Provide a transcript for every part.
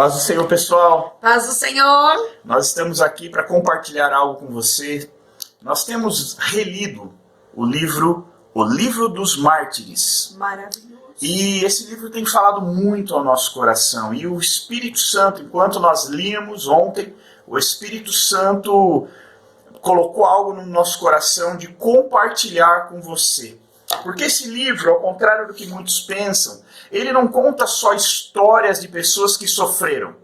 Paz do Senhor, pessoal. Paz do Senhor. Nós estamos aqui para compartilhar algo com você. Nós temos relido o livro dos Mártires. Maravilhoso. E esse livro tem falado muito ao nosso coração. E o Espírito Santo, enquanto nós líamos ontem, o Espírito Santo colocou algo no nosso coração de compartilhar com você. Porque esse livro, ao contrário do que muitos pensam, ele não conta só histórias de pessoas que sofreram,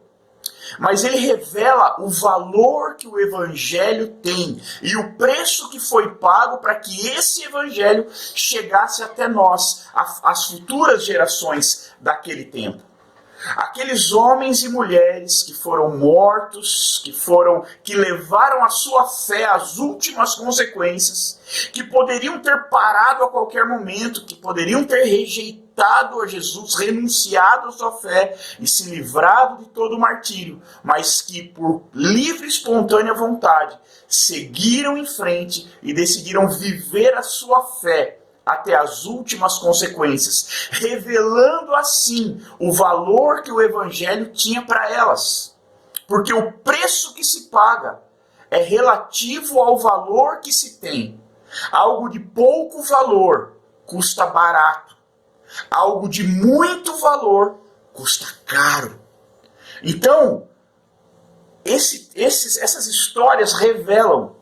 mas ele revela o valor que o Evangelho tem e o preço que foi pago para que esse Evangelho chegasse até nós, as futuras gerações daquele tempo. Aqueles homens e mulheres que foram mortos, que levaram a sua fé às últimas consequências, que poderiam ter parado a qualquer momento, que poderiam ter rejeitado a Jesus, renunciado à sua fé e se livrado de todo o martírio, mas que por livre e espontânea vontade seguiram em frente e decidiram viver a sua fé até as últimas consequências, revelando assim o valor que o Evangelho tinha para elas. Porque o preço que se paga é relativo ao valor que se tem. Algo de pouco valor custa barato. Algo de muito valor custa caro. Então, essas histórias revelam,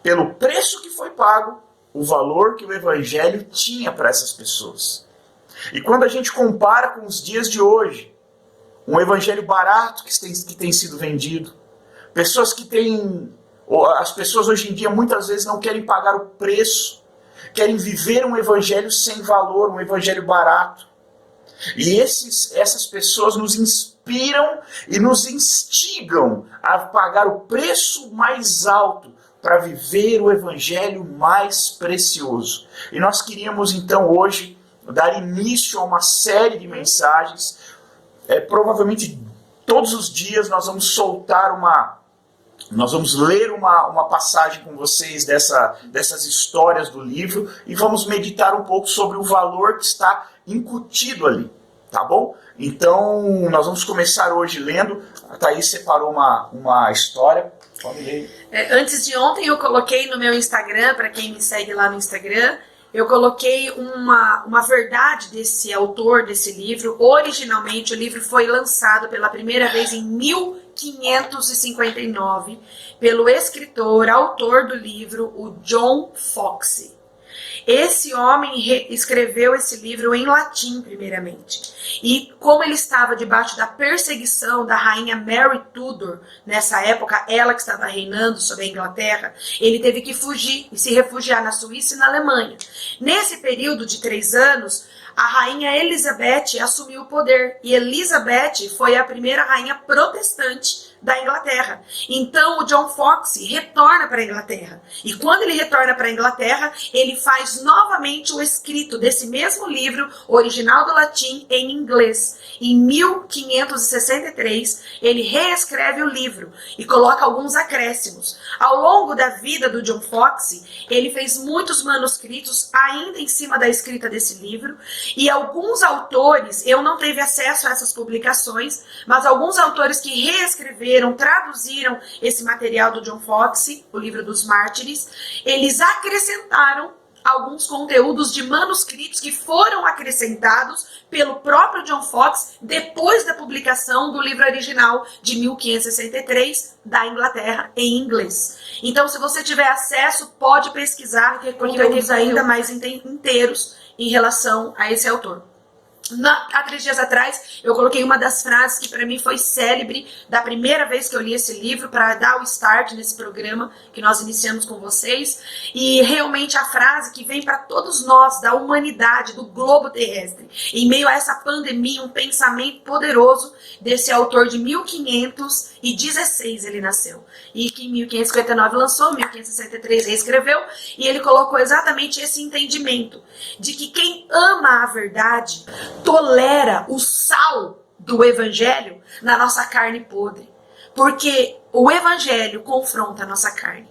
pelo preço que foi pago, o valor que o Evangelho tinha para essas pessoas. E quando a gente compara com os dias de hoje, um Evangelho barato que tem sido vendido, as pessoas hoje em dia muitas vezes não querem pagar o preço, querem viver um Evangelho sem valor, um Evangelho barato. E essas pessoas nos inspiram e nos instigam a pagar o preço mais alto para viver o Evangelho mais precioso. E nós queríamos então hoje dar início a uma série de mensagens. Provavelmente todos os dias nós vamos ler uma passagem com vocês dessas histórias do livro e vamos meditar um pouco sobre o valor que está incutido ali, tá bom? Então nós vamos começar hoje lendo. A Thaís separou uma história. Antes de ontem eu coloquei no meu Instagram, para quem me segue lá no Instagram, eu coloquei uma verdade desse autor desse livro. Originalmente o livro foi lançado pela primeira vez em 1559 pelo autor do livro, o John Foxe. Esse homem escreveu esse livro em latim, primeiramente. E como ele estava debaixo da perseguição da rainha Mary Tudor, nessa época, ela que estava reinando sobre a Inglaterra, ele teve que fugir e se refugiar na Suíça e na Alemanha. Nesse período de 3 anos, a rainha Elizabeth assumiu o poder. E Elizabeth foi a primeira rainha protestante da Inglaterra. Então o John Foxe retorna para a Inglaterra. E quando ele retorna para a Inglaterra, ele faz novamente o escrito desse mesmo livro, original do latim, em inglês. Em 1563, ele reescreve o livro e coloca alguns acréscimos. Ao longo da vida do John Foxe, ele fez muitos manuscritos ainda em cima da escrita desse livro, e alguns autores, eu não tive acesso a essas publicações, mas alguns autores que reescreveram, traduziram esse material do John Foxe, o livro dos Mártires, eles acrescentaram alguns conteúdos de manuscritos que foram acrescentados pelo próprio John Foxe depois da publicação do livro original de 1563 da Inglaterra em inglês. Então, se você tiver acesso, pode pesquisar, ter conteúdos ainda mais inteiros em relação a esse autor. Há 3 dias atrás, eu coloquei uma das frases que para mim foi célebre da primeira vez que eu li esse livro, para dar o start nesse programa que nós iniciamos com vocês. E realmente a frase que vem para todos nós, da humanidade, do globo terrestre, em meio a essa pandemia, um pensamento poderoso desse autor de 1516 ele nasceu. E que em 1559 lançou, 1563 reescreveu, e ele colocou exatamente esse entendimento de que quem ama a verdade tolera o sal do Evangelho na nossa carne podre. Porque o Evangelho confronta a nossa carne.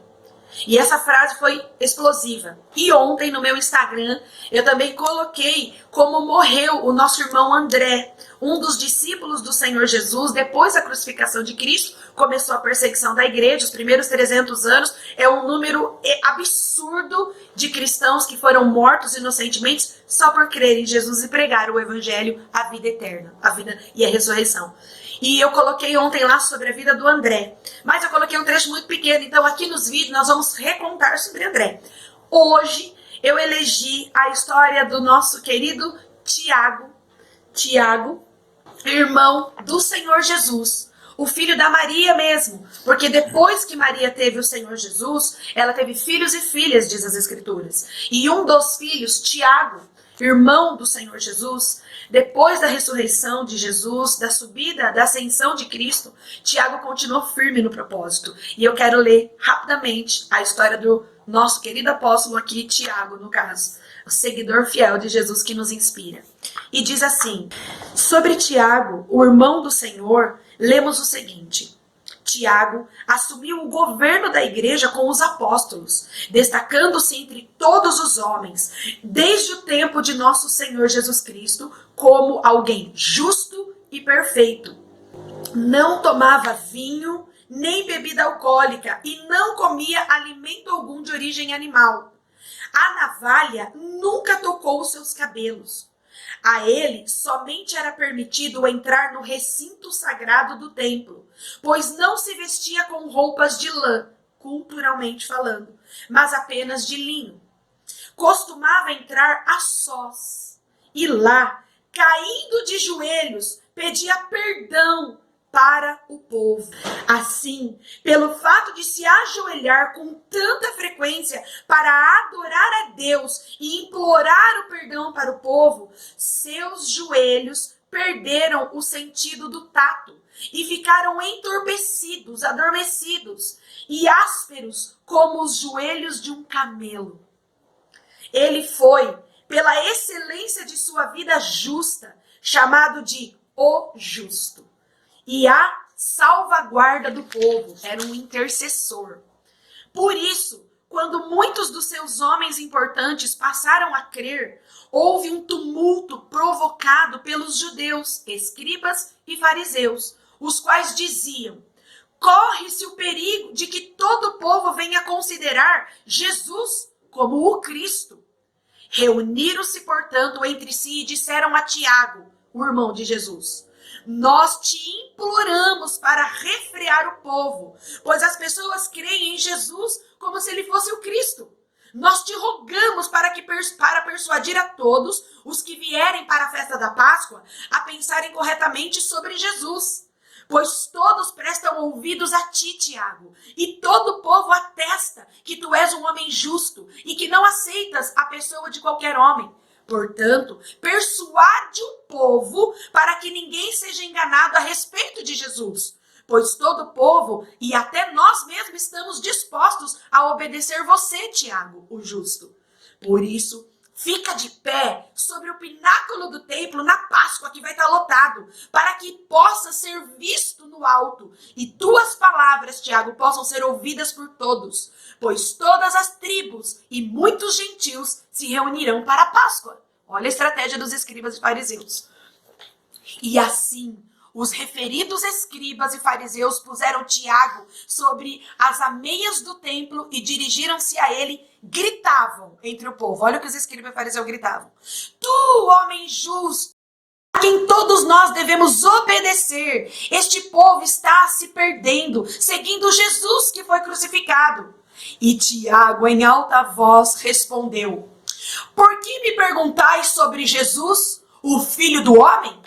E essa frase foi explosiva. E ontem no meu Instagram eu também coloquei como morreu o nosso irmão André, um dos discípulos do Senhor Jesus. Depois da crucificação de Cristo, começou a perseguição da igreja. Os primeiros 300 anos é um número absurdo de cristãos que foram mortos inocentemente só por crer em Jesus e pregar o evangelho, a vida eterna, a vida e a ressurreição. E eu coloquei ontem lá sobre a vida do André. Mas eu coloquei um trecho muito pequeno, então aqui nos vídeos nós vamos recontar sobre André. Hoje eu elegi a história do nosso querido Tiago, irmão do Senhor Jesus, o filho da Maria mesmo. Porque depois que Maria teve o Senhor Jesus, ela teve filhos e filhas, diz as Escrituras. E um dos filhos, Tiago, irmão do Senhor Jesus, depois da ressurreição de Jesus, da subida, da ascensão de Cristo, Tiago continuou firme no propósito. E eu quero ler rapidamente a história do nosso querido apóstolo aqui, Tiago, no caso, o seguidor fiel de Jesus que nos inspira. E diz assim: sobre Tiago, o irmão do Senhor, lemos o seguinte: Tiago assumiu o governo da igreja com os apóstolos, destacando-se entre todos os homens, desde o tempo de nosso Senhor Jesus Cristo, como alguém justo e perfeito. Não tomava vinho, nem bebida alcoólica, e não comia alimento algum de origem animal. A navalha nunca tocou os seus cabelos. A ele somente era permitido entrar no recinto sagrado do templo, pois não se vestia com roupas de lã, culturalmente falando, mas apenas de linho. Costumava entrar a sós, e lá, caindo de joelhos, pedia perdão para o povo. Assim, pelo fato de se ajoelhar com tanta frequência para adorar a Deus e implorar o perdão para o povo, seus joelhos perderam o sentido do tato e ficaram entorpecidos, adormecidos e ásperos como os joelhos de um camelo. Ele foi, pela excelência de sua vida justa, chamado de o justo. E a salvaguarda do povo, era um intercessor. Por isso, quando muitos dos seus homens importantes passaram a crer, houve um tumulto provocado pelos judeus, escribas e fariseus, os quais diziam: corre-se o perigo de que todo o povo venha considerar Jesus como o Cristo. Reuniram-se, portanto, entre si e disseram a Tiago, o irmão de Jesus: nós te imploramos para refrear o povo, pois as pessoas creem em Jesus como se ele fosse o Cristo. Nós te rogamos para persuadir a todos os que vierem para a festa da Páscoa a pensarem corretamente sobre Jesus. Pois todos prestam ouvidos a ti, Tiago, e todo o povo atesta que tu és um homem justo e que não aceitas a pessoa de qualquer homem. Portanto, persuade o povo para que ninguém seja enganado a respeito de Jesus, pois todo o povo e até nós mesmos estamos dispostos a obedecer você, Tiago, o justo. Por isso, fica de pé sobre o pináculo do templo na Páscoa, que vai estar lotado, para que possa ser visto no alto e tuas palavras, Tiago, possam ser ouvidas por todos, pois todas as tribos e muitos gentios se reunirão para a Páscoa. Olha a estratégia dos escribas e fariseus. E assim, os referidos escribas e fariseus puseram Tiago sobre as ameias do templo e dirigiram-se a ele, gritavam entre o povo. Olha o que os escribas e fariseus gritavam: tu, homem justo, a quem todos nós devemos obedecer, este povo está se perdendo, seguindo Jesus que foi crucificado. E Tiago, em alta voz, respondeu: por que me perguntais sobre Jesus, o Filho do Homem?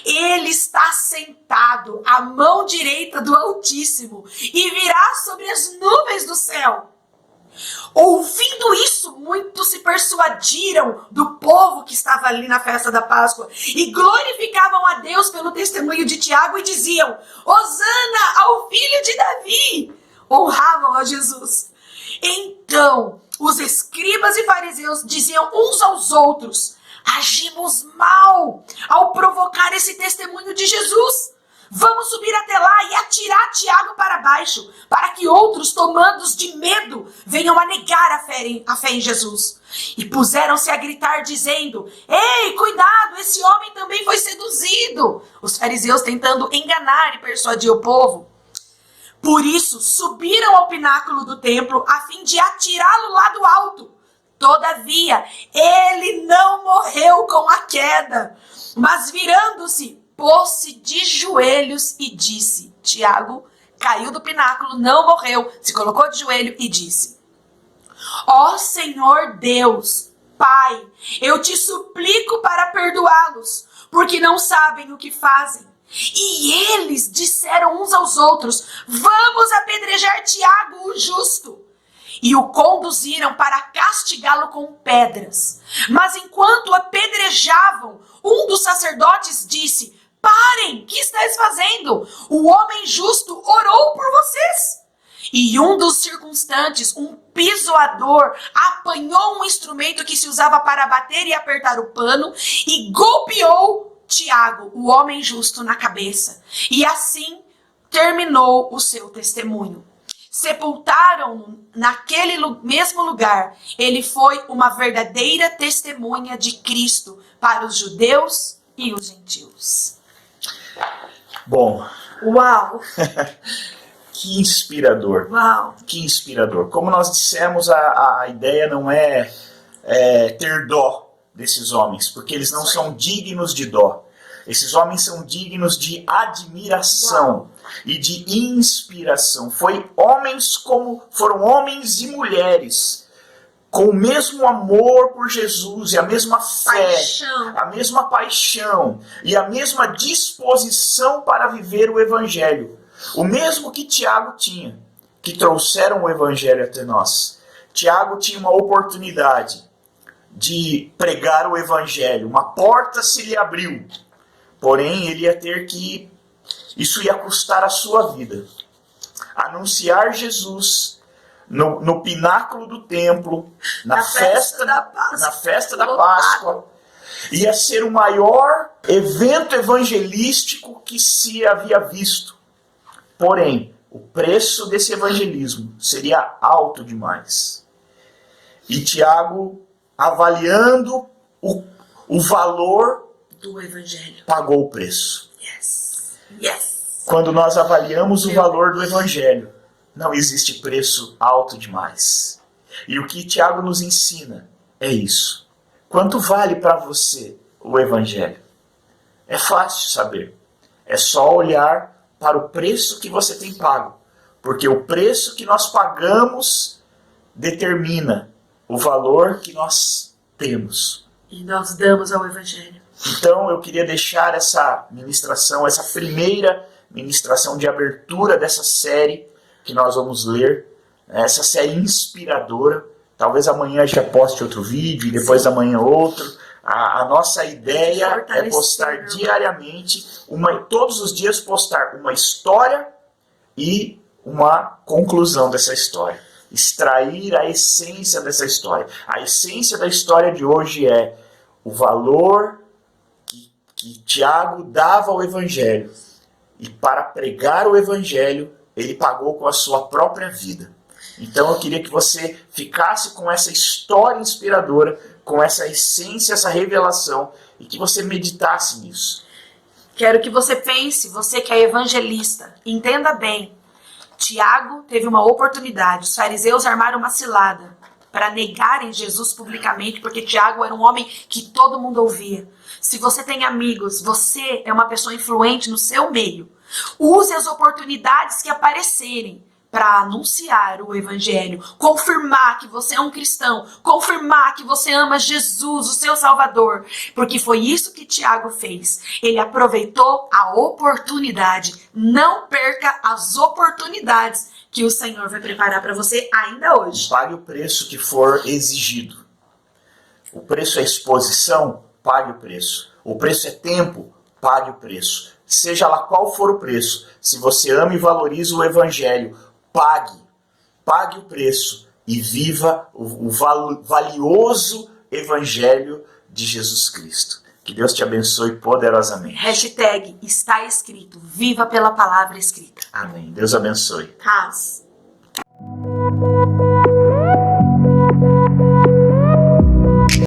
Ele está sentado à mão direita do Altíssimo e virá sobre as nuvens do céu. Ouvindo isso, muitos se persuadiram do povo que estava ali na festa da Páscoa e glorificavam a Deus pelo testemunho de Tiago e diziam: Hosana ao filho de Davi! Honravam a Jesus. Então, os escribas e fariseus diziam uns aos outros: agimos mal ao provocar esse testemunho de Jesus. Vamos subir até lá e atirar Tiago para baixo, para que outros, tomados de medo, venham a negar a fé em Jesus. E puseram-se a gritar, dizendo: ei, cuidado, esse homem também foi seduzido. Os fariseus tentando enganar e persuadir o povo. Por isso, subiram ao pináculo do templo, a fim de atirá-lo lá do alto. Todavia, ele não morreu com a queda, mas virando-se, pôs-se de joelhos e disse: Tiago caiu do pináculo, não morreu, se colocou de joelho e disse: ó Senhor Deus, Pai, eu te suplico para perdoá-los, porque não sabem o que fazem. E eles disseram uns aos outros: vamos apedrejar Tiago, o justo. E o conduziram para castigá-lo com pedras. Mas enquanto o apedrejavam, um dos sacerdotes disse: parem, que estáis fazendo? O homem justo orou por vocês. E um dos circunstantes, um pisoador, apanhou um instrumento que se usava para bater e apertar o pano e golpeou Tiago, o homem justo, na cabeça. E assim terminou o seu testemunho. Sepultaram-no naquele mesmo lugar. Ele foi uma verdadeira testemunha de Cristo para os judeus e os gentios. Bom. Uau! Que inspirador. Uau! Que inspirador. Como nós dissemos, a ideia não é ter dó desses homens, porque eles não são dignos de dó. Esses homens são dignos de admiração e de inspiração. Foram homens e mulheres com o mesmo amor por Jesus e a mesma fé, a mesma paixão e a mesma disposição para viver o Evangelho. O mesmo que Tiago tinha, que trouxeram o Evangelho até nós. Tiago tinha uma oportunidade de pregar o Evangelho. Uma porta se lhe abriu. Porém, ele ia ter que... Isso ia custar a sua vida. Anunciar Jesus no pináculo do templo, na festa da Páscoa. Ia ser o maior evento evangelístico que se havia visto. Porém, o preço desse evangelismo seria alto demais. E Tiago, avaliando o valor do Evangelho, pagou o preço. Yes. Quando nós avaliamos o valor do Evangelho, não existe preço alto demais. E o que Tiago nos ensina é isso. Quanto vale para você o Evangelho? É fácil saber. É só olhar para o preço que você tem pago. Porque o preço que nós pagamos determina o valor que nós temos. E nós damos ao Evangelho. Então eu queria deixar essa ministração, essa primeira ministração de abertura dessa série que nós vamos ler, essa série inspiradora. Talvez amanhã já poste outro vídeo e depois amanhã outro. A nossa ideia é postar diariamente, todos os dias postar uma história e uma conclusão dessa história. Extrair a essência dessa história. A essência da história de hoje é o valor que Tiago dava ao Evangelho. E para pregar o Evangelho, ele pagou com a sua própria vida. Então eu queria que você ficasse com essa história inspiradora, com essa essência, essa revelação, e que você meditasse nisso. Quero que você pense, você que é evangelista, entenda bem. Tiago teve uma oportunidade, os fariseus armaram uma cilada para negarem Jesus publicamente, porque Tiago era um homem que todo mundo ouvia. Se você tem amigos, você é uma pessoa influente no seu meio, use as oportunidades que aparecerem para anunciar o Evangelho, confirmar que você é um cristão, confirmar que você ama Jesus, o seu Salvador, porque foi isso que Tiago fez. Ele aproveitou a oportunidade. Não perca as oportunidades que o Senhor vai preparar para você ainda hoje. Pague o preço que for exigido. O preço é exposição, pague o preço. O preço é tempo, pague o preço. Seja lá qual for o preço, se você ama e valoriza o Evangelho, pague o preço e viva o valioso Evangelho de Jesus Cristo. Que Deus te abençoe poderosamente. Hashtag está escrito. Viva pela palavra escrita. Amém. Deus abençoe. Paz.